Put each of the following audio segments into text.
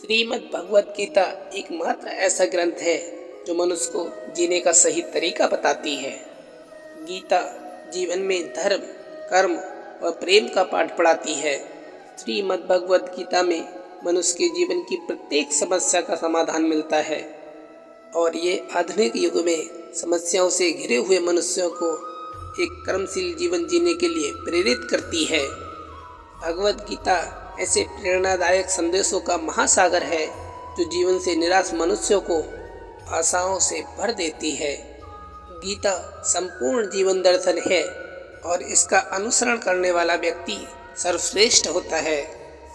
श्रीमद् भगवत गीता एकमात्र ऐसा ग्रंथ है जो मनुष्य को जीने का सही तरीका बताती है। गीता जीवन में धर्म, कर्म और प्रेम का पाठ पढ़ाती है। श्रीमद् भगवत गीता में मनुष्य के जीवन की प्रत्येक समस्या का समाधान मिलता है और ये आधुनिक युग में समस्याओं से घिरे हुए मनुष्यों को एक कर्मशील जीवन जीने के लिए प्रेरित करती है। भगवत गीता ऐसे प्रेरणादायक संदेशों का महासागर है जो जीवन से निराश मनुष्यों को आशाओं से भर देती है। गीता संपूर्ण जीवन दर्शन है और इसका अनुसरण करने वाला व्यक्ति सर्वश्रेष्ठ होता है।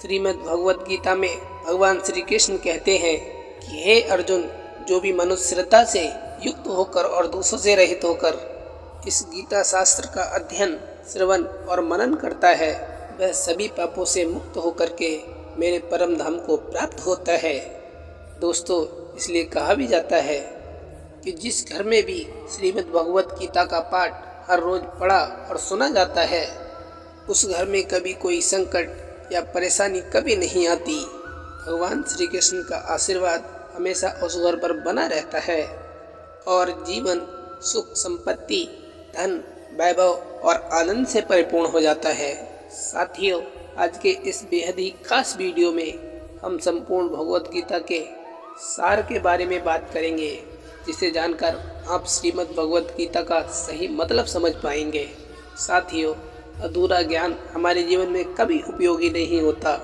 श्रीमद् भगवत गीता में भगवान श्री कृष्ण कहते हैं कि हे अर्जुन, जो भी मनुष्य श्रद्धा से युक्त होकर और दोषों से रहित होकर इस गीता शास्त्र का अध्ययन, श्रवण और मनन करता है, वह सभी पापों से मुक्त होकर के मेरे परम धाम को प्राप्त होता है। दोस्तों, इसलिए कहा भी जाता है कि जिस घर में भी श्रीमद् भगवत गीता का पाठ हर रोज पढ़ा और सुना जाता है, उस घर में कभी कोई संकट या परेशानी कभी नहीं आती। भगवान श्री कृष्ण का आशीर्वाद हमेशा उस घर पर बना रहता है और जीवन सुख, संपत्ति, धन, वैभव और आनंद से परिपूर्ण हो जाता है। साथियों, आज के इस बेहद ही खास वीडियो में हम संपूर्ण भगवत गीता के सार के बारे में बात करेंगे, जिसे जानकर आप श्रीमद् भगवत गीता का सही मतलब समझ पाएंगे। साथियों, अधूरा ज्ञान हमारे जीवन में कभी उपयोगी नहीं होता,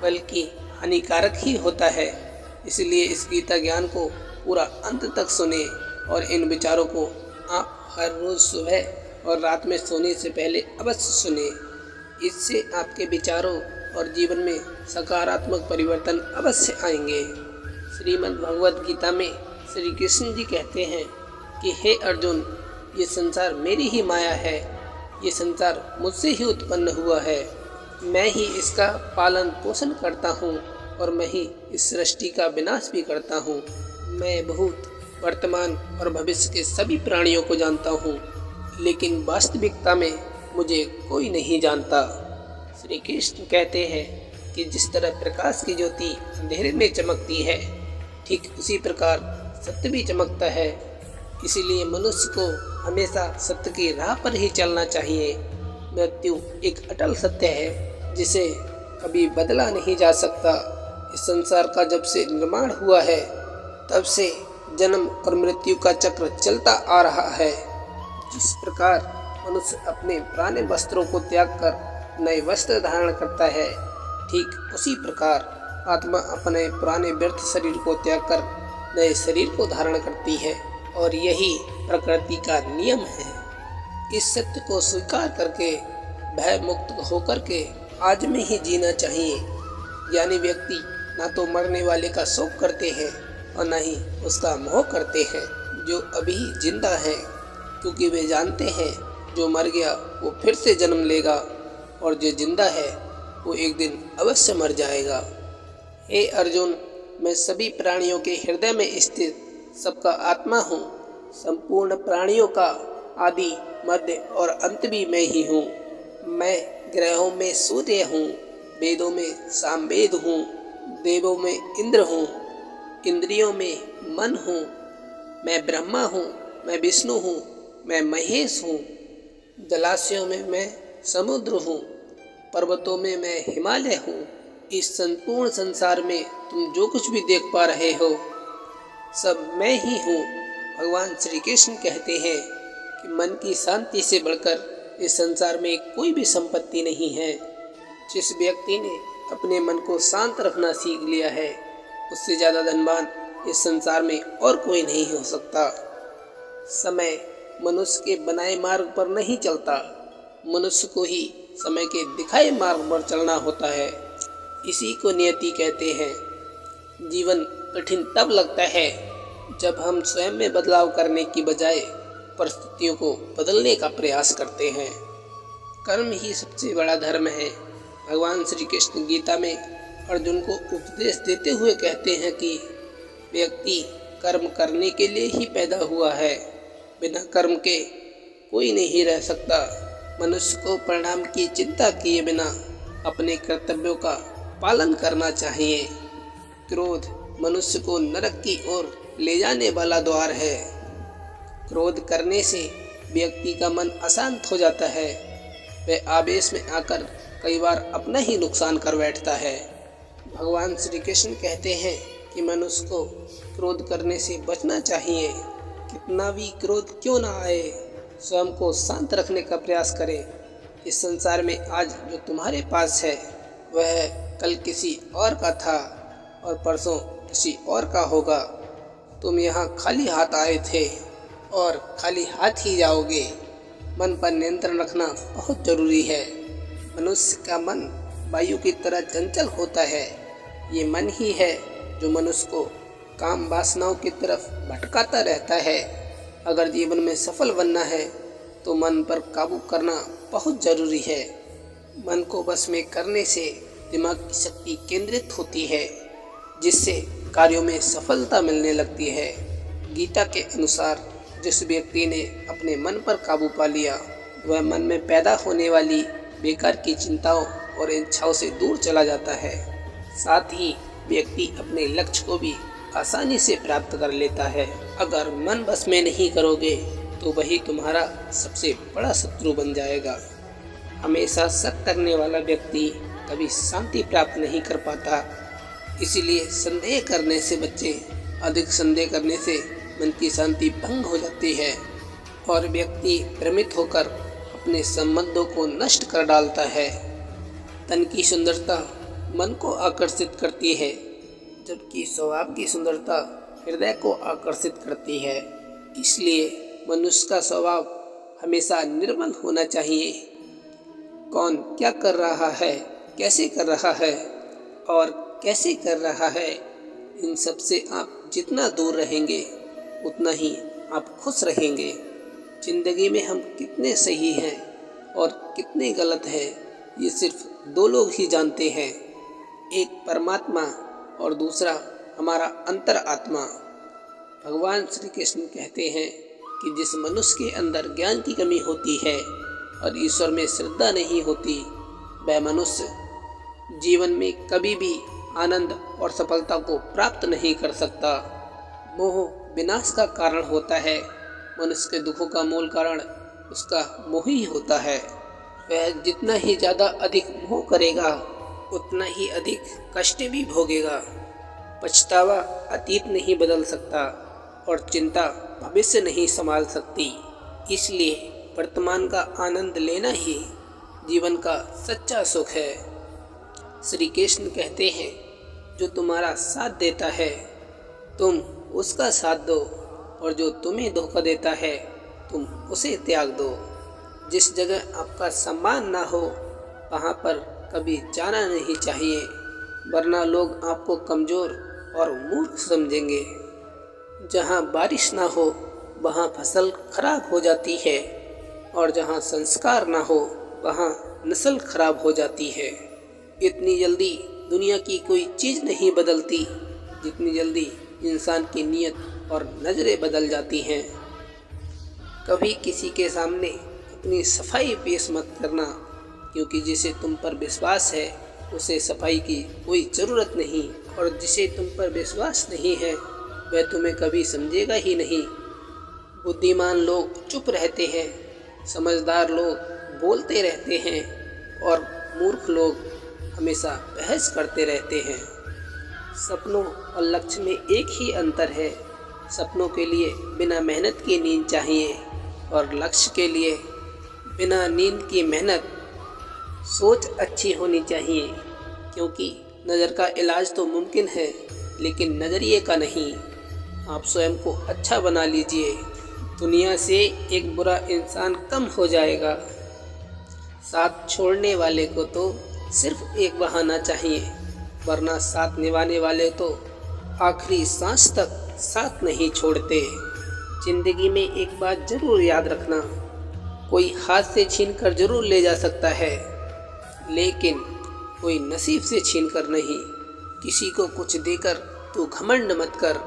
बल्कि हानिकारक ही होता है। इसलिए इस गीता ज्ञान को पूरा अंत तक सुने और इन विचारों को आप हर रोज सुबह और रात में सोने से पहले अवश्य सुने। इससे आपके विचारों और जीवन में सकारात्मक परिवर्तन अवश्य आएंगे। श्रीमद् भगवत गीता में श्री कृष्ण जी कहते हैं कि हे अर्जुन, ये संसार मेरी ही माया है, ये संसार मुझसे ही उत्पन्न हुआ है, मैं ही इसका पालन पोषण करता हूँ और मैं ही इस सृष्टि का विनाश भी करता हूँ। मैं भूत, वर्तमान और भविष्य के सभी प्राणियों को जानता हूँ, लेकिन वास्तविकता में मुझे कोई नहीं जानता। श्री कृष्ण कहते हैं कि जिस तरह प्रकाश की ज्योति अंधेरे में चमकती है, ठीक उसी प्रकार सत्य भी चमकता है। इसीलिए मनुष्य को हमेशा सत्य की राह पर ही चलना चाहिए। मृत्यु एक अटल सत्य है जिसे कभी बदला नहीं जा सकता। इस संसार का जब से निर्माण हुआ है, तब से जन्म और मृत्यु का चक्र चलता आ रहा है। जिस प्रकार मनुष्य अपने पुराने वस्त्रों को त्याग कर नए वस्त्र धारण करता है, ठीक उसी प्रकार आत्मा अपने पुराने व्यर्थ शरीर को त्याग कर नए शरीर को धारण करती है और यही प्रकृति का नियम है। इस सत्य को स्वीकार करके भय मुक्त होकर के आज में ही जीना चाहिए। यानी व्यक्ति ना तो मरने वाले का शोक करते हैं और न ही उसका मोह करते हैं जो अभी जिंदा है, क्योंकि वे जानते हैं जो मर गया वो फिर से जन्म लेगा और जो जिंदा है वो एक दिन अवश्य मर जाएगा। हे अर्जुन, मैं सभी प्राणियों के हृदय में स्थित सबका आत्मा हूँ। संपूर्ण प्राणियों का आदि, मध्य और अंत भी मैं ही हूँ। मैं ग्रहों में सूर्य हूँ, वेदों में सामवेद हूँ, देवों में इंद्र हूँ, इंद्रियों में मन हूँ। मैं ब्रह्मा हूँ, मैं विष्णु हूँ, मैं महेश हूँ। जलाशयों में मैं समुद्र हूँ, पर्वतों में मैं हिमालय हूँ। इस संपूर्ण संसार में तुम जो कुछ भी देख पा रहे हो, सब मैं ही हूँ। भगवान श्री कृष्ण कहते हैं कि मन की शांति से बढ़कर इस संसार में कोई भी संपत्ति नहीं है। जिस व्यक्ति ने अपने मन को शांत रखना सीख लिया है, उससे ज़्यादा धनवान इस संसार में और कोई नहीं हो सकता। समय मनुष्य के बनाए मार्ग पर नहीं चलता, मनुष्य को ही समय के दिखाए मार्ग पर चलना होता है। इसी को नियति कहते हैं। जीवन कठिन तब लगता है जब हम स्वयं में बदलाव करने की बजाय परिस्थितियों को बदलने का प्रयास करते हैं। कर्म ही सबसे बड़ा धर्म है। भगवान श्री कृष्ण गीता में अर्जुन को उपदेश देते हुए कहते हैं कि व्यक्ति कर्म करने के लिए ही पैदा हुआ है, बिना कर्म के कोई नहीं रह सकता। मनुष्य को परिणाम की चिंता किए बिना अपने कर्तव्यों का पालन करना चाहिए। क्रोध मनुष्य को नरक की ओर ले जाने वाला द्वार है। क्रोध करने से व्यक्ति का मन अशांत हो जाता है। वह आवेश में आकर कई बार अपना ही नुकसान कर बैठता है। भगवान श्री कृष्ण कहते हैं कि मनुष्य को क्रोध करने से बचना चाहिए। कितना भी क्रोध क्यों ना आए, स्वयं को शांत रखने का प्रयास करें। इस संसार में आज जो तुम्हारे पास है वह कल किसी और का था और परसों किसी और का होगा। तुम यहाँ खाली हाथ आए थे और खाली हाथ ही जाओगे। मन पर नियंत्रण रखना बहुत जरूरी है। मनुष्य का मन वायु की तरह चंचल होता है। ये मन ही है जो मनुष्य को काम वासनाओं की तरफ भटकाता रहता है। अगर जीवन में सफल बनना है तो मन पर काबू करना बहुत जरूरी है। मन को बस में करने से दिमाग की शक्ति केंद्रित होती है, जिससे कार्यों में सफलता मिलने लगती है। गीता के अनुसार जिस व्यक्ति ने अपने मन पर काबू पा लिया वह मन में पैदा होने वाली बेकार की चिंताओं और इच्छाओं से दूर चला जाता है। साथ ही व्यक्ति अपने लक्ष्य को भी आसानी से प्राप्त कर लेता है। अगर मन बस में नहीं करोगे तो वही तुम्हारा सबसे बड़ा शत्रु बन जाएगा। हमेशा शक करने वाला व्यक्ति कभी शांति प्राप्त नहीं कर पाता। इसीलिए संदेह करने से बचें। अधिक संदेह करने से मन की शांति भंग हो जाती है और व्यक्ति भ्रमित होकर अपने संबंधों को नष्ट कर डालता है। तन की सुंदरता मन को आकर्षित करती है, जबकि स्वभाव की सुंदरता हृदय को आकर्षित करती है। इसलिए मनुष्य का स्वभाव हमेशा निर्मल होना चाहिए। कौन क्या कर रहा है, कैसे कर रहा है और कैसे कर रहा है, इन सब से आप जितना दूर रहेंगे उतना ही आप खुश रहेंगे। जिंदगी में हम कितने सही हैं और कितने गलत हैं ये सिर्फ दो लोग ही जानते हैं, एक परमात्मा और दूसरा हमारा अंतर आत्मा। भगवान श्री कृष्ण कहते हैं कि जिस मनुष्य के अंदर ज्ञान की कमी होती है और ईश्वर में श्रद्धा नहीं होती, वह मनुष्य जीवन में कभी भी आनंद और सफलता को प्राप्त नहीं कर सकता। मोह विनाश का कारण होता है। मनुष्य के दुखों का मूल कारण उसका मोह ही होता है। वह जितना ही ज़्यादा अधिक मोह करेगा उतना ही अधिक कष्ट भी भोगेगा। पछतावा अतीत नहीं बदल सकता और चिंता भविष्य नहीं संभाल सकती। इसलिए वर्तमान का आनंद लेना ही जीवन का सच्चा सुख है। श्री कृष्ण कहते हैं, जो तुम्हारा साथ देता है तुम उसका साथ दो और जो तुम्हें धोखा देता है तुम उसे त्याग दो। जिस जगह आपका सम्मान ना हो वहाँ पर कभी जाना नहीं चाहिए, वरना लोग आपको कमज़ोर और मूर्ख समझेंगे। जहाँ बारिश ना हो वहाँ फसल खराब हो जाती है और जहाँ संस्कार ना हो वहाँ नस्ल खराब हो जाती है। इतनी जल्दी दुनिया की कोई चीज़ नहीं बदलती जितनी जल्दी इंसान की नीयत और नज़रें बदल जाती हैं। कभी किसी के सामने अपनी सफाई पेश मत करना, क्योंकि जिसे तुम पर विश्वास है उसे सफाई की कोई ज़रूरत नहीं, और जिसे तुम पर विश्वास नहीं है वह तुम्हें कभी समझेगा ही नहीं। बुद्धिमान लोग चुप रहते हैं, समझदार लोग बोलते रहते हैं और मूर्ख लोग हमेशा बहस करते रहते हैं। सपनों और लक्ष्य में एक ही अंतर है। सपनों के लिए बिना मेहनत की नींद चाहिए और लक्ष्य के लिए बिना नींद की मेहनत। सोच अच्छी होनी चाहिए, क्योंकि नज़र का इलाज तो मुमकिन है लेकिन नज़रिए का नहीं। आप स्वयं को अच्छा बना लीजिए, दुनिया से एक बुरा इंसान कम हो जाएगा। साथ छोड़ने वाले को तो सिर्फ एक बहाना चाहिए, वरना साथ निभाने वाले तो आखिरी सांस तक साथ नहीं छोड़ते। जिंदगी में एक बात जरूर याद रखना, कोई हाथ से छीन कर जरूर ले जा सकता है, लेकिन कोई नसीब से छीन कर नहीं। किसी को कुछ देकर तू घमंड मत कर,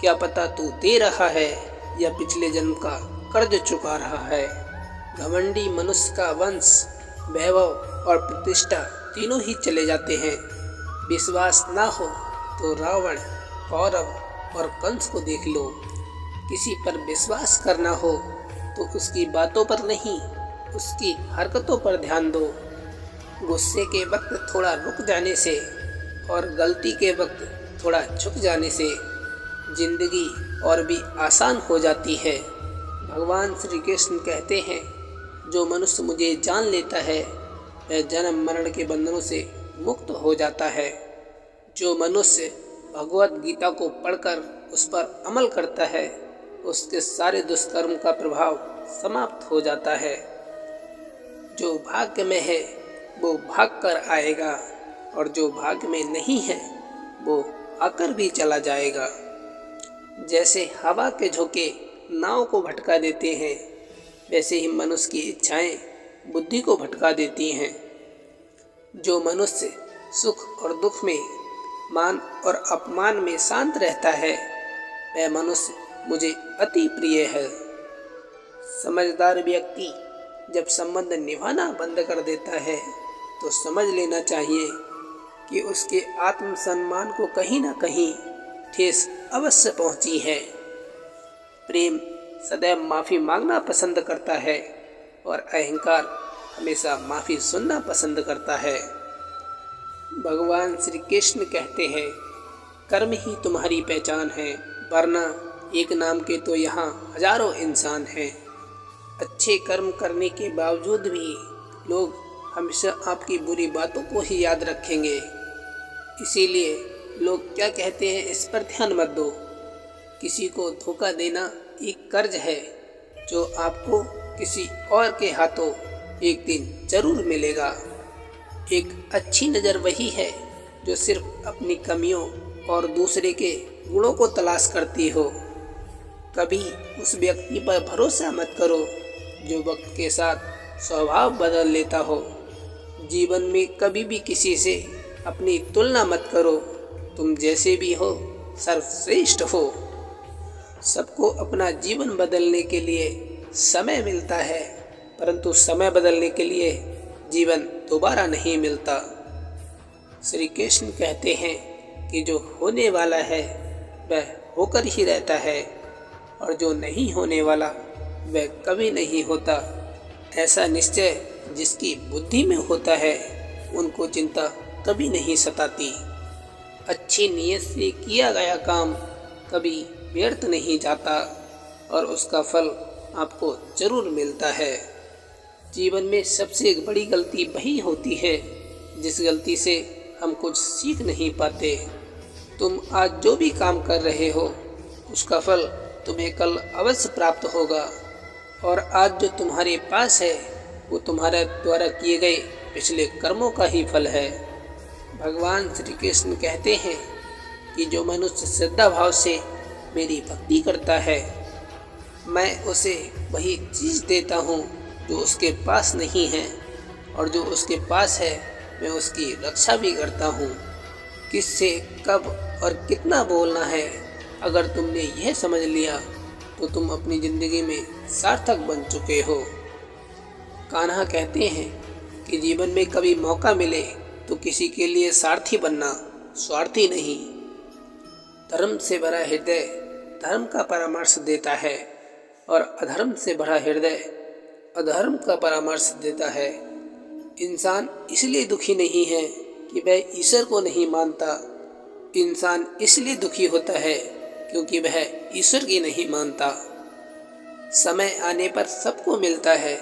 क्या पता तू दे रहा है या पिछले जन्म का कर्ज चुका रहा है। घमंडी मनुष्य का वंश, वैभव और प्रतिष्ठा तीनों ही चले जाते हैं। विश्वास ना हो तो रावण, कौरव और कंस को देख लो। किसी पर विश्वास करना हो तो उसकी बातों पर नहीं, उसकी हरकतों पर ध्यान दो। गुस्से के वक्त थोड़ा रुक जाने से और गलती के वक्त थोड़ा झुक जाने से जिंदगी और भी आसान हो जाती है। भगवान श्री कृष्ण कहते हैं, जो मनुष्य मुझे जान लेता है वह जन्म मरण के बंधनों से मुक्त हो जाता है। जो मनुष्य भगवत गीता को पढ़कर उस पर अमल करता है उसके सारे दुष्कर्म का प्रभाव समाप्त हो जाता है। जो भाग्य में है वो भाग कर आएगा और जो भाग्य में नहीं है वो आकर भी चला जाएगा। जैसे हवा के झोंके नाव को भटका देते हैं, वैसे ही मनुष्य की इच्छाएं बुद्धि को भटका देती हैं। जो मनुष्य सुख और दुख में, मान और अपमान में शांत रहता है वह मनुष्य मुझे अति प्रिय है। समझदार व्यक्ति जब संबंध निभाना बंद कर देता है तो समझ लेना चाहिए कि उसके आत्मसम्मान को कहीं ना कहीं ठेस अवश्य पहुंची है। प्रेम सदैव माफ़ी मांगना पसंद करता है और अहंकार हमेशा माफ़ी सुनना पसंद करता है। भगवान श्री कृष्ण कहते हैं, कर्म ही तुम्हारी पहचान है, वरना एक नाम के तो यहाँ हजारों इंसान हैं। अच्छे कर्म करने के बावजूद भी लोग हमेशा आपकी बुरी बातों को ही याद रखेंगे। इसीलिए लोग क्या कहते हैं इस पर ध्यान मत दो। किसी को धोखा देना एक कर्ज है जो आपको किसी और के हाथों एक दिन जरूर मिलेगा। एक अच्छी नज़र वही है जो सिर्फ अपनी कमियों और दूसरे के गुणों को तलाश करती हो। कभी उस व्यक्ति पर भरोसा मत करो जो वक्त के साथ स्वभाव बदल लेता हो। जीवन में कभी भी किसी से अपनी तुलना मत करो। तुम जैसे भी हो सर्वश्रेष्ठ हो। सबको अपना जीवन बदलने के लिए समय मिलता है, परंतु समय बदलने के लिए जीवन दोबारा नहीं मिलता। श्री कृष्ण कहते हैं कि जो होने वाला है वह होकर ही रहता है और जो नहीं होने वाला वह कभी नहीं होता। ऐसा निश्चय जिसकी बुद्धि में होता है उनको चिंता कभी नहीं सताती। अच्छी नीयत से किया गया काम कभी व्यर्थ नहीं जाता और उसका फल आपको जरूर मिलता है। जीवन में सबसे बड़ी गलती वही होती है जिस गलती से हम कुछ सीख नहीं पाते। तुम आज जो भी काम कर रहे हो उसका फल तुम्हें कल अवश्य प्राप्त होगा और आज जो तुम्हारे पास है वो तुम्हारे द्वारा किए गए पिछले कर्मों का ही फल है। भगवान श्री कृष्ण कहते हैं कि जो मनुष्य श्रद्धा भाव से मेरी भक्ति करता है मैं उसे वही चीज़ देता हूँ जो उसके पास नहीं है और जो उसके पास है मैं उसकी रक्षा भी करता हूँ। किससे कब और कितना बोलना है अगर तुमने यह समझ लिया तो तुम अपनी ज़िंदगी में सार्थक बन चुके हो। कान्हा कहते हैं कि जीवन में कभी मौका मिले तो किसी के लिए सारथी बनना, स्वार्थी नहीं। धर्म से भरा हृदय धर्म का परामर्श देता है और अधर्म से भरा हृदय अधर्म का परामर्श देता है। इंसान इसलिए दुखी नहीं है कि वह ईश्वर को नहीं मानता। इंसान इसलिए दुखी होता है क्योंकि वह ईश्वर की नहीं मानता। समय आने पर सबको मिलता है।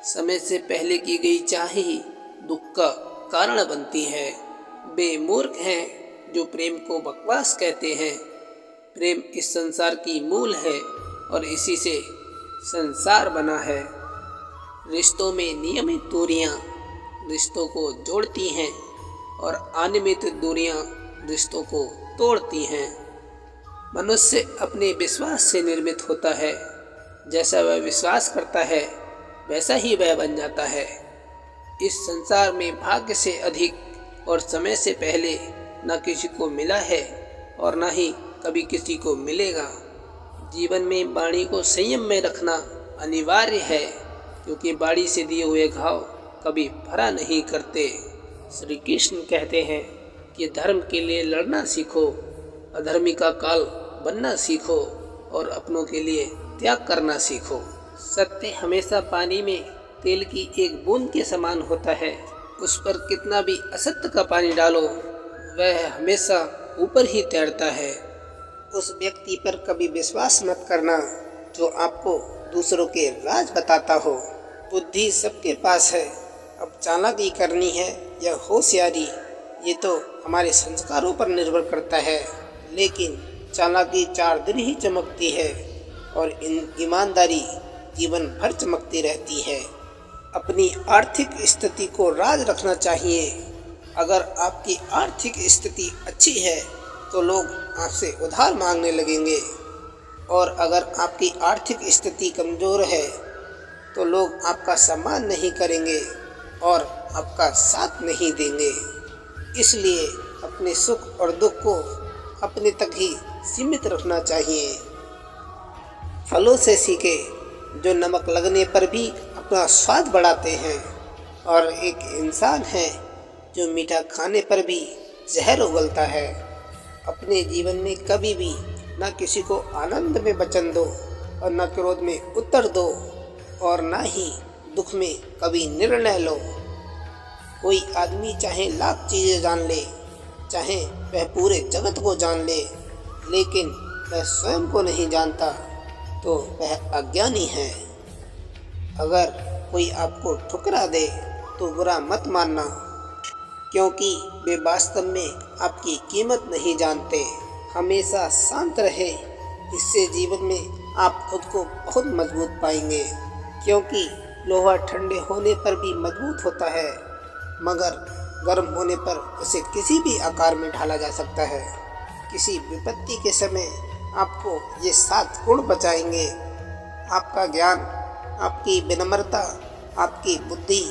समय से पहले की गई चाह ही दुख का कारण बनती है। वे मूर्ख हैं जो प्रेम को बकवास कहते हैं। प्रेम इस संसार की मूल है और इसी से संसार बना है। रिश्तों में नियमित दूरियां रिश्तों को जोड़ती हैं और अनियमित दूरियां रिश्तों को तोड़ती हैं। मनुष्य अपने विश्वास से निर्मित होता है। जैसा वह विश्वास करता है वैसा ही वह बन जाता है। इस संसार में भाग्य से अधिक और समय से पहले न किसी को मिला है और न ही कभी किसी को मिलेगा। जीवन में वाणी को संयम में रखना अनिवार्य है क्योंकि वाणी से दिए हुए घाव कभी भरा नहीं करते। श्री कृष्ण कहते हैं कि धर्म के लिए लड़ना सीखो, अधर्मी का काल बनना सीखो और अपनों के लिए त्याग करना सीखो। सत्य हमेशा पानी में तेल की एक बूंद के समान होता है। उस पर कितना भी असत्य का पानी डालो, वह हमेशा ऊपर ही तैरता है। उस व्यक्ति पर कभी विश्वास मत करना जो आपको दूसरों के राज बताता हो। बुद्धि सबके पास है, अब चालाकी करनी है या होशियारी, ये तो हमारे संस्कारों पर निर्भर करता है। लेकिन चालाकी 4 दिन ही चमकती है और ईमानदारी जीवन भर चमकती रहती है। अपनी आर्थिक स्थिति को राज रखना चाहिए। अगर आपकी आर्थिक स्थिति अच्छी है तो लोग आपसे उधार मांगने लगेंगे, और अगर आपकी आर्थिक स्थिति कमज़ोर है तो लोग आपका सम्मान नहीं करेंगे और आपका साथ नहीं देंगे। इसलिए अपने सुख और दुख को अपने तक ही सीमित रखना चाहिए। फलों से सीखे जो नमक लगने पर भी अपना स्वाद बढ़ाते हैं, और एक इंसान है जो मीठा खाने पर भी जहर उगलता है। अपने जीवन में कभी भी न किसी को आनंद में वचन दो और न क्रोध में उत्तर दो, और न ही दुख में कभी निर्णय लो। कोई आदमी चाहे लाख चीज़ें जान ले, चाहे वह पूरे जगत को जान ले, लेकिन वह स्वयं को नहीं जानता तो वह अज्ञानी है। अगर कोई आपको ठुकरा दे तो बुरा मत मानना, क्योंकि वे वास्तव में आपकी कीमत नहीं जानते। हमेशा शांत रहे, इससे जीवन में आप खुद को बहुत मजबूत पाएंगे। क्योंकि लोहा ठंडे होने पर भी मजबूत होता है, मगर गर्म होने पर उसे किसी भी आकार में ढाला जा सकता है। किसी विपत्ति के समय आपको ये 7 गुण बचाएंगे: आपका ज्ञान, आपकी विनम्रता, आपकी बुद्धि,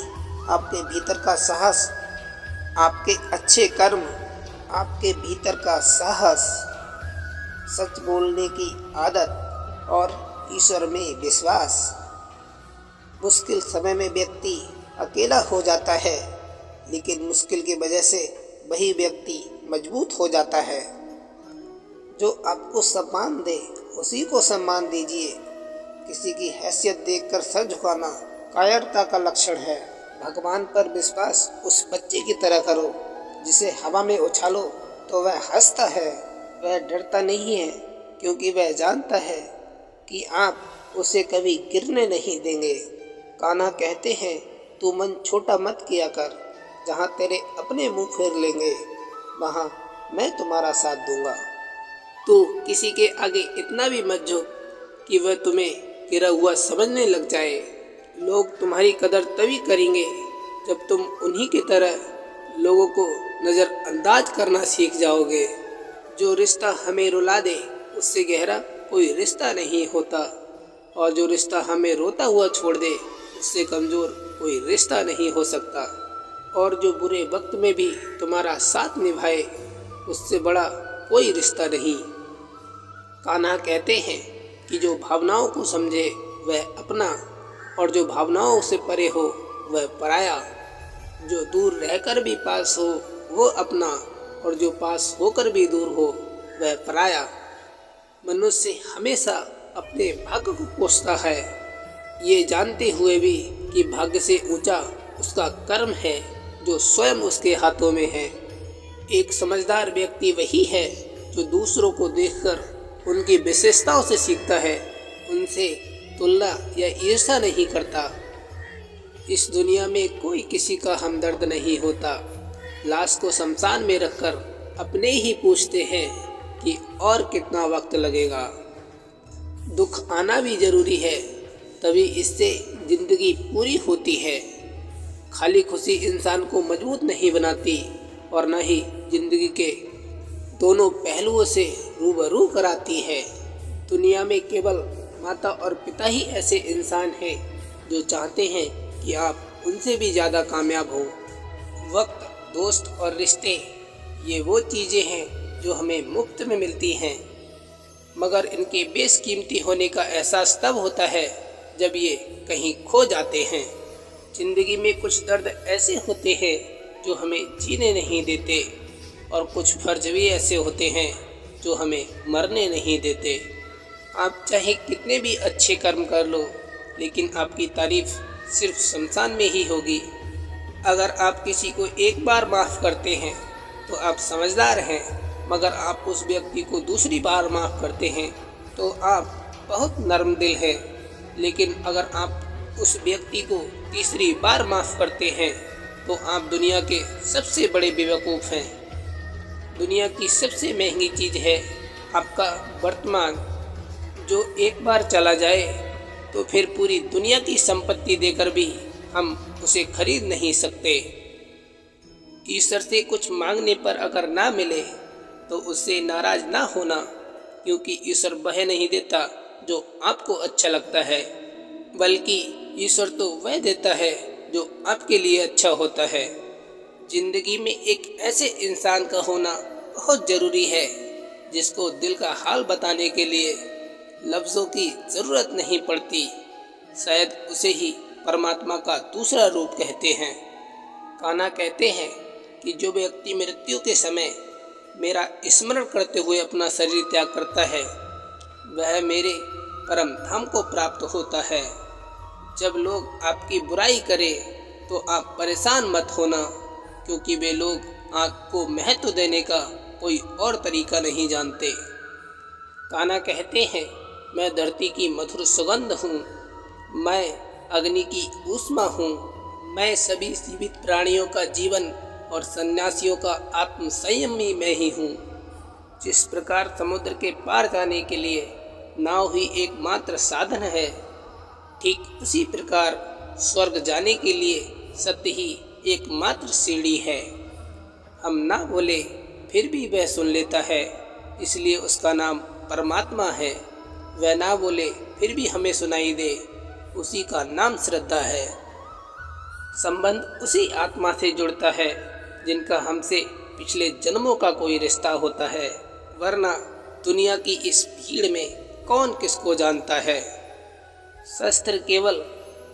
आपके भीतर का साहस, आपके अच्छे कर्म, आपके भीतर का साहस, सच बोलने की आदत और ईश्वर में विश्वास। मुश्किल समय में व्यक्ति अकेला हो जाता है, लेकिन मुश्किल की वजह से वही व्यक्ति मजबूत हो जाता है। जो आपको सम्मान दे उसी को सम्मान दीजिए। किसी की हैसियत देखकर सर झुकाना कायरता का लक्षण है। भगवान पर विश्वास उस बच्चे की तरह करो जिसे हवा में उछालो तो वह हंसता है। वह डरता नहीं है, क्योंकि वह जानता है कि आप उसे कभी गिरने नहीं देंगे। कान्हा कहते हैं, तू मन छोटा मत किया कर, जहाँ तेरे अपने मुंह फेर लेंगे वहाँ मैं तुम्हारा साथ दूंगा। तू किसी के आगे इतना भी मत झुक कि वह तुम्हें गिरा हुआ समझने लग जाए। लोग तुम्हारी कदर तभी करेंगे जब तुम उन्हीं की तरह लोगों को नज़रअंदाज करना सीख जाओगे। जो रिश्ता हमें रुला दे उससे गहरा कोई रिश्ता नहीं होता, और जो रिश्ता हमें रोता हुआ छोड़ दे उससे कमज़ोर कोई रिश्ता नहीं हो सकता। और जो बुरे वक्त में भी तुम्हारा साथ निभाए उससे बड़ा कोई रिश्ता नहीं। कान्हा कहते हैं कि जो भावनाओं को समझे वह अपना, और जो भावनाओं से परे हो वह पराया। जो दूर रहकर भी पास हो वो अपना, और जो पास होकर भी दूर हो वह पराया। मनुष्य हमेशा अपने भाग्य को कोसता है, ये जानते हुए भी कि भाग्य से ऊंचा उसका कर्म है जो स्वयं उसके हाथों में है। एक समझदार व्यक्ति वही है जो दूसरों को देखकर उनकी विशेषताओं से सीखता है, उनसे तुलना या ईर्ष्या नहीं करता। इस दुनिया में कोई किसी का हमदर्द नहीं होता। लाश को शमशान में रखकर अपने ही पूछते हैं कि और कितना वक्त लगेगा। दुख आना भी जरूरी है, तभी इससे जिंदगी पूरी होती है। खाली खुशी इंसान को मजबूत नहीं बनाती और न ही जिंदगी के दोनों पहलुओं से रूबरू कराती है। दुनिया में केवल माता और पिता ही ऐसे इंसान हैं जो चाहते हैं कि आप उनसे भी ज़्यादा कामयाब हो। वक्त, दोस्त और रिश्ते, ये वो चीज़ें हैं जो हमें मुफ्त में मिलती हैं, मगर इनके बेशकीमती होने का एहसास तब होता है जब ये कहीं खो जाते हैं। ज़िंदगी में कुछ दर्द ऐसे होते हैं जो हमें जीने नहीं देते, और कुछ फर्ज भी ऐसे होते हैं जो हमें मरने नहीं देते। आप चाहे कितने भी अच्छे कर्म कर लो, लेकिन आपकी तारीफ सिर्फ शमशान में ही होगी। अगर आप किसी को एक बार माफ़ करते हैं तो आप समझदार हैं, मगर आप उस व्यक्ति को दूसरी बार माफ़ करते हैं तो आप बहुत नर्म दिल हैं। लेकिन अगर आप उस व्यक्ति को तीसरी बार माफ़ करते हैं तो आप दुनिया के सबसे बड़े बेवकूफ़ हैं। दुनिया की सबसे महंगी चीज़ है आपका वर्तमान, जो एक बार चला जाए तो फिर पूरी दुनिया की संपत्ति देकर भी हम उसे खरीद नहीं सकते। ईश्वर से कुछ मांगने पर अगर ना मिले तो उससे नाराज ना होना, क्योंकि ईश्वर वह नहीं देता जो आपको अच्छा लगता है, बल्कि ईश्वर तो वह देता है जो आपके लिए अच्छा होता है। जिंदगी में एक ऐसे इंसान का होना बहुत ज़रूरी है जिसको दिल का हाल बताने के लिए लफ्ज़ों की ज़रूरत नहीं पड़ती। शायद उसे ही परमात्मा का दूसरा रूप कहते हैं। कान्हा कहते हैं कि जो व्यक्ति मृत्यु के समय मेरा स्मरण करते हुए अपना शरीर त्याग करता है वह मेरे परम धाम को प्राप्त होता है। जब लोग आपकी बुराई करें तो आप परेशान मत होना, क्योंकि वे लोग आपको महत्व देने का कोई और तरीका नहीं जानते। कान्हा कहते हैं, मैं धरती की मधुर सुगंध हूँ, मैं अग्नि की ऊष्मा हूँ, मैं सभी जीवित प्राणियों का जीवन और सन्यासियों का आत्म संयमी मैं ही हूँ। जिस प्रकार समुद्र के पार जाने के लिए नाव ही एकमात्र साधन है, ठीक उसी प्रकार स्वर्ग जाने के लिए सत्य ही एकमात्र सीढ़ी है। हम ना बोले फिर भी वह सुन लेता है, इसलिए उसका नाम परमात्मा है। वह ना बोले फिर भी हमें सुनाई दे, उसी का नाम श्रद्धा है। संबंध उसी आत्मा से जुड़ता है जिनका हमसे पिछले जन्मों का कोई रिश्ता होता है, वरना दुनिया की इस भीड़ में कौन किसको जानता है। शस्त्र केवल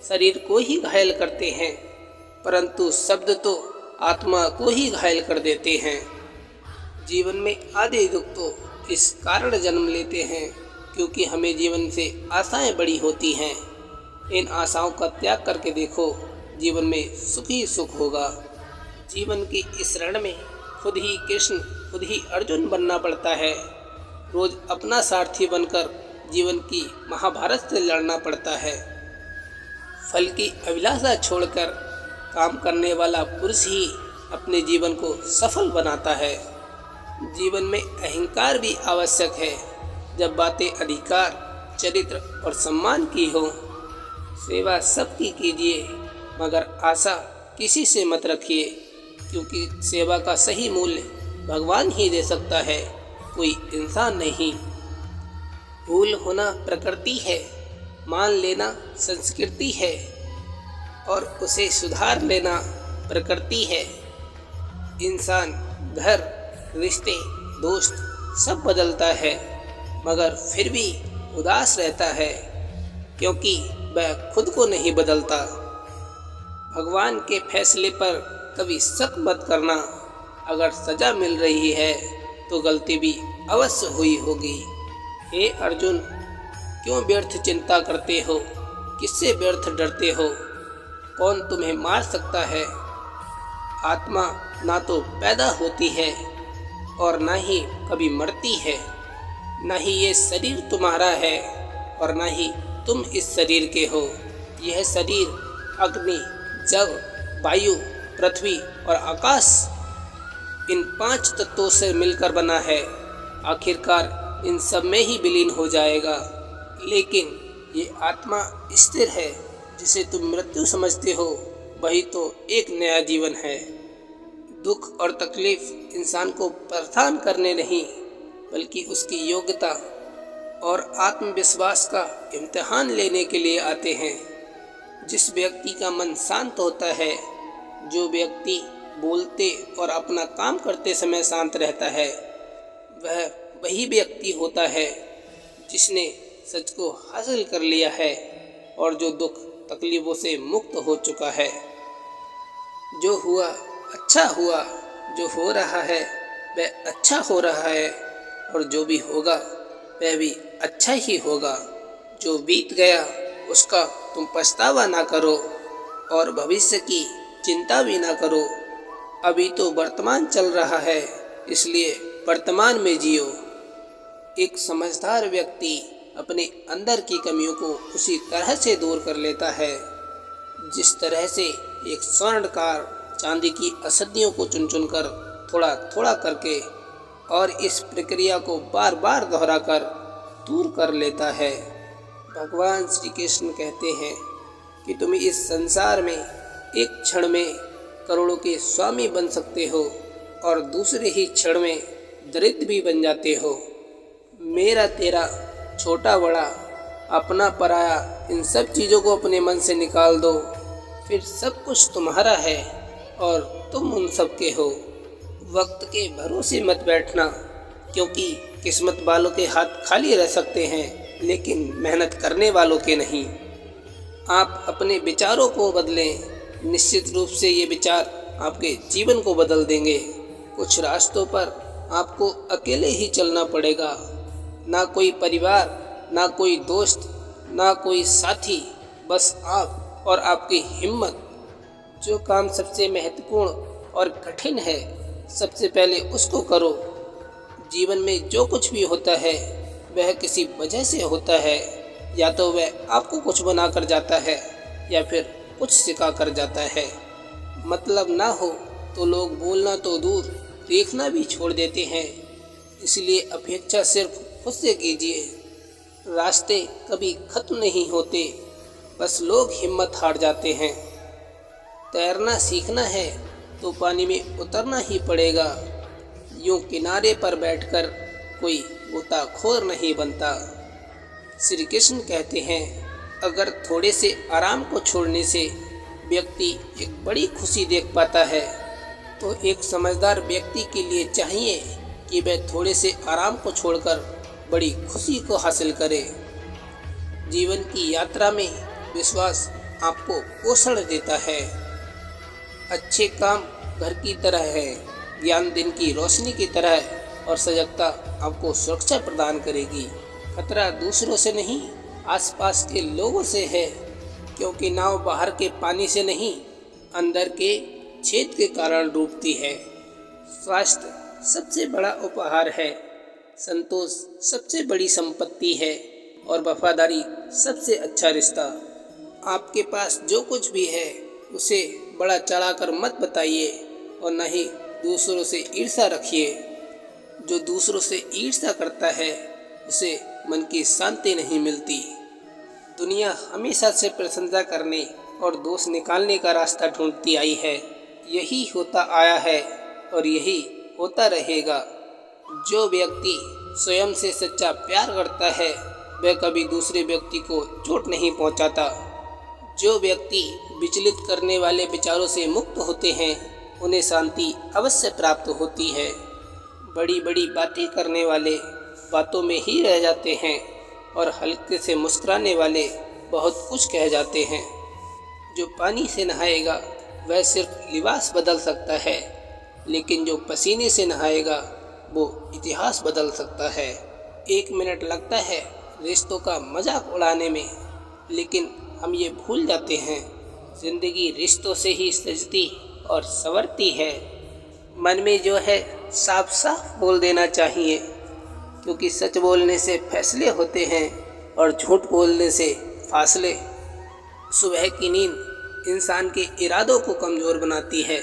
शरीर को ही घायल करते हैं, परंतु शब्द तो आत्मा को ही घायल कर देते हैं। जीवन में आधे दुख तो इस कारण जन्म लेते हैं क्योंकि हमें जीवन से आशाएं बड़ी होती हैं। इन आशाओं का त्याग करके देखो, जीवन में सुख ही सुख होगा। जीवन की इस रण में खुद ही कृष्ण, खुद ही अर्जुन बनना पड़ता है। रोज अपना सारथी बनकर जीवन की महाभारत से लड़ना पड़ता है। फल की अभिलाषा छोड़कर काम करने वाला पुरुष ही अपने जीवन को सफल बनाता है। जीवन में अहंकार भी आवश्यक है जब बातें अधिकार, चरित्र और सम्मान की हो। सेवा सबकी कीजिए, मगर आशा किसी से मत रखिए, क्योंकि सेवा का सही मूल्य भगवान ही दे सकता है, कोई इंसान नहीं। भूल होना प्रकृति है, मान लेना संस्कृति है और उसे सुधार लेना प्रकृति है। इंसान घर, रिश्ते, दोस्त सब बदलता है, मगर फिर भी उदास रहता है क्योंकि वह खुद को नहीं बदलता। भगवान के फैसले पर कभी शक मत करना। अगर सजा मिल रही है तो गलती भी अवश्य हुई होगी। हे अर्जुन, क्यों व्यर्थ चिंता करते हो? किससे व्यर्थ डरते हो? कौन तुम्हें मार सकता है? आत्मा ना तो पैदा होती है और ना ही कभी मरती है। ना ही ये शरीर तुम्हारा है और ना ही तुम इस शरीर के हो। यह शरीर अग्नि, जल, वायु, पृथ्वी और आकाश, इन 5 तत्वों से मिलकर बना है। आखिरकार इन सब में ही विलीन हो जाएगा। लेकिन ये आत्मा स्थिर है, जिसे तुम मृत्यु समझते हो, वही तो एक नया जीवन है। दुख और तकलीफ इंसान को परेशान करने नहीं, बल्कि उसकी योग्यता और आत्मविश्वास का इम्तिहान लेने के लिए आते हैं। जिस व्यक्ति का मन शांत होता है, जो व्यक्ति बोलते और अपना काम करते समय शांत रहता है, वह वही व्यक्ति होता है जिसने सच को हासिल कर लिया है और जो दुख तकलीफों से मुक्त हो चुका है। जो हुआ अच्छा हुआ, जो हो रहा है वह अच्छा हो रहा है और जो भी होगा वह भी अच्छा ही होगा। जो बीत गया उसका तुम पछतावा ना करो और भविष्य की चिंता भी ना करो। अभी तो वर्तमान चल रहा है, इसलिए वर्तमान में जियो। एक समझदार व्यक्ति अपने अंदर की कमियों को उसी तरह से दूर कर लेता है जिस तरह से एक स्वर्णकार चांदी की अशुद्धियों को चुन चुन कर थोड़ा थोड़ा करके और इस प्रक्रिया को बार बार दोहराकर दूर कर लेता है। भगवान श्री कृष्ण कहते हैं कि तुम इस संसार में एक क्षण में करोड़ों के स्वामी बन सकते हो और दूसरे ही क्षण में दरिद्र भी बन जाते हो। मेरा तेरा, छोटा बड़ा, अपना पराया, इन सब चीज़ों को अपने मन से निकाल दो, फिर सब कुछ तुम्हारा है और तुम उन सब के हो। वक्त के भरोसे मत बैठना, क्योंकि किस्मत वालों के हाथ खाली रह सकते हैं लेकिन मेहनत करने वालों के नहीं। आप अपने विचारों को बदलें, निश्चित रूप से ये विचार आपके जीवन को बदल देंगे। कुछ रास्तों पर आपको अकेले ही चलना पड़ेगा, ना कोई परिवार, ना कोई दोस्त, ना कोई साथी, बस आप और आपकी हिम्मत। जो काम सबसे महत्वपूर्ण और कठिन है, सबसे पहले उसको करो। जीवन में जो कुछ भी होता है वह किसी वजह से होता है, या तो वह आपको कुछ बना कर जाता है या फिर कुछ सिखा कर जाता है। मतलब ना हो तो लोग बोलना तो दूर, देखना भी छोड़ देते हैं। इसलिए अपेक्षा सिर्फ खुद से कीजिए। रास्ते कभी खत्म नहीं होते, बस लोग हिम्मत हार जाते हैं। तैरना सीखना है तो पानी में उतरना ही पड़ेगा। यूं किनारे पर बैठकर कोई गोताखोर नहीं बनता। श्री कृष्ण कहते हैं, अगर थोड़े से आराम को छोड़ने से व्यक्ति एक बड़ी खुशी देख पाता है, तो एक समझदार व्यक्ति के लिए चाहिए कि वह थोड़े से आराम को छोड़कर बड़ी खुशी को हासिल करे। जीवन की यात्रा में विश्वास आपको पोषण देता है। अच्छे काम घर की तरह है, ज्ञान दिन की रोशनी की तरह है और सजगता आपको सुरक्षा प्रदान करेगी। खतरा दूसरों से नहीं, आसपास के लोगों से है, क्योंकि नाव बाहर के पानी से नहीं, अंदर के छेद के कारण डूबती है। स्वास्थ्य सबसे बड़ा उपहार है, संतोष सबसे बड़ी संपत्ति है और वफादारी सबसे अच्छा रिश्ता। आपके पास जो कुछ भी है उसे बड़ा चढ़ाकर मत बताइए और न ही दूसरों से ईर्ष्या रखिए। जो दूसरों से ईर्ष्या करता है उसे मन की शांति नहीं मिलती। दुनिया हमेशा से प्रशंसा करने और दोष निकालने का रास्ता ढूंढती आई है। यही होता आया है और यही होता रहेगा। जो व्यक्ति स्वयं से सच्चा प्यार करता है वह कभी दूसरे व्यक्ति को चोट नहीं पहुंचाता। जो व्यक्ति विचलित करने वाले विचारों से मुक्त होते हैं उन्हें शांति अवश्य प्राप्त होती है। बड़ी बड़ी बातें करने वाले बातों में ही रह जाते हैं और हल्के से मुस्कुराने वाले बहुत कुछ कह जाते हैं। जो पानी से नहाएगा वह सिर्फ लिबास बदल सकता है, लेकिन जो पसीने से नहाएगा वो इतिहास बदल सकता है। 1 मिनट लगता है रिश्तों का मजाक उड़ाने में, लेकिन हम ये भूल जाते हैं जिंदगी रिश्तों से ही सजती और संवरती है। मन में जो है साफ साफ बोल देना चाहिए, क्योंकि सच बोलने से फैसले होते हैं और झूठ बोलने से फासले। सुबह की नींद इंसान के इरादों को कमज़ोर बनाती है।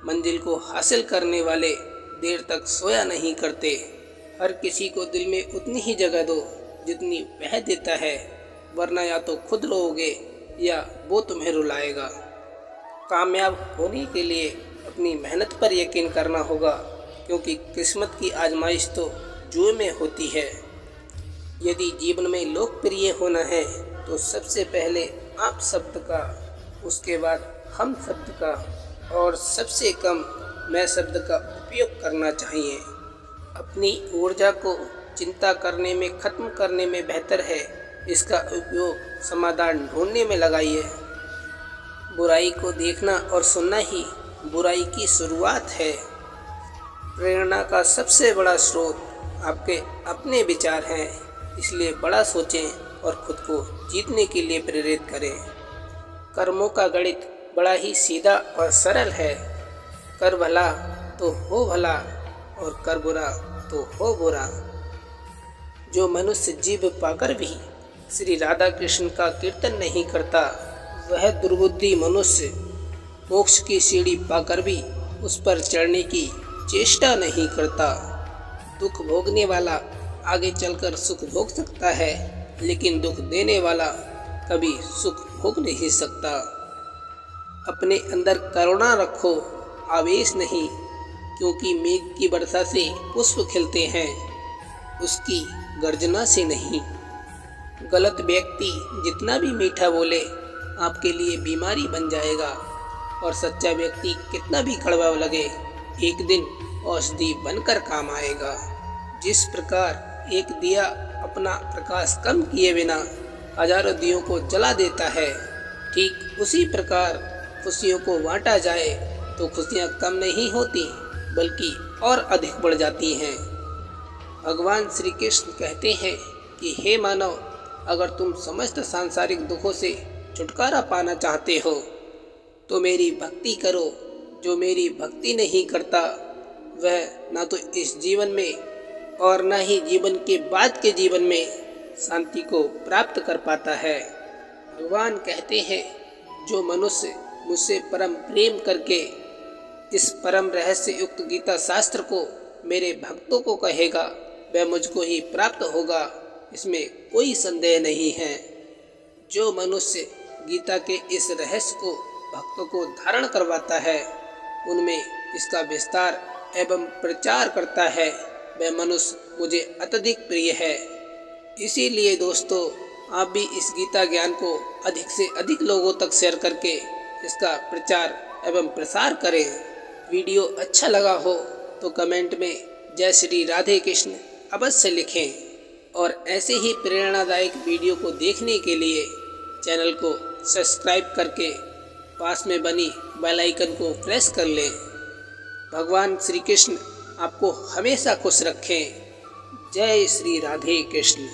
मंजिल को हासिल करने वाले देर तक सोया नहीं करते। हर किसी को दिल में उतनी ही जगह दो जितनी वह देता है, वरना या तो खुद रोओगे या वो तुम्हें रुलाएगा। कामयाब होने के लिए अपनी मेहनत पर यकीन करना होगा, क्योंकि किस्मत की आजमाइश तो जुए में होती है। यदि जीवन में लोकप्रिय होना है तो सबसे पहले आप शब्द का, उसके बाद हम शब्द का और सबसे कम मैं शब्द का उपयोग करना चाहिए। अपनी ऊर्जा को चिंता करने में खत्म करने में बेहतर है इसका उपयोग समाधान ढूंढने में लगाइए। बुराई को देखना और सुनना ही बुराई की शुरुआत है। प्रेरणा का सबसे बड़ा स्रोत आपके अपने विचार हैं, इसलिए बड़ा सोचें और खुद को जीतने के लिए प्रेरित करें। कर्मों का गणित बड़ा ही सीधा और सरल है। कर भला तो हो भला और कर बुरा तो हो बुरा। जो मनुष्य जीव पाकर भी श्री राधा कृष्ण का कीर्तन नहीं करता, वह दुर्बुद्धि मनुष्य मोक्ष की सीढ़ी पाकर भी उस पर चढ़ने की चेष्टा नहीं करता। दुख भोगने वाला आगे चलकर सुख भोग सकता है, लेकिन दुख देने वाला कभी सुख भोग नहीं सकता। अपने अंदर करुणा रखो, आवेश नहीं, क्योंकि मेघ की वर्षा से पुष्प खिलते हैं, उसकी गर्जना से नहीं। गलत व्यक्ति जितना भी मीठा बोले आपके लिए बीमारी बन जाएगा, और सच्चा व्यक्ति कितना भी कड़वा लगे एक दिन औषधि बनकर काम आएगा। जिस प्रकार एक दिया अपना प्रकाश कम किए बिना हजारों दियों को जला देता है, ठीक उसी प्रकार खुशियों को बांटा जाए तो खुशियाँ कम नहीं होती बल्कि और अधिक बढ़ जाती हैं। भगवान श्री कृष्ण कहते हैं कि हे मानव, अगर तुम समस्त सांसारिक दुखों से छुटकारा पाना चाहते हो तो मेरी भक्ति करो। जो मेरी भक्ति नहीं करता वह ना तो इस जीवन में और न ही जीवन के बाद के जीवन में शांति को प्राप्त कर पाता है। भगवान कहते हैं, जो मनुष्य मुझसे परम प्रेम करके इस परम रहस्य युक्त गीता शास्त्र को मेरे भक्तों को कहेगा, वह मुझको ही प्राप्त होगा, इसमें कोई संदेह नहीं है। जो मनुष्य गीता के इस रहस्य को भक्तों को धारण करवाता है, उनमें इसका विस्तार एवं प्रचार करता है, वह मनुष्य मुझे अत्यधिक प्रिय है। इसीलिए दोस्तों, आप भी इस गीता ज्ञान को अधिक से अधिक लोगों तक शेयर करके इसका प्रचार एवं प्रसार करें। वीडियो अच्छा लगा हो तो कमेंट में जय श्री राधे कृष्ण अवश्य लिखें, और ऐसे ही प्रेरणादायक वीडियो को देखने के लिए चैनल को सब्सक्राइब करके पास में बनी बेल आइकन को प्रेस कर लें। भगवान श्री कृष्ण आपको हमेशा खुश रखें। जय श्री राधे कृष्ण।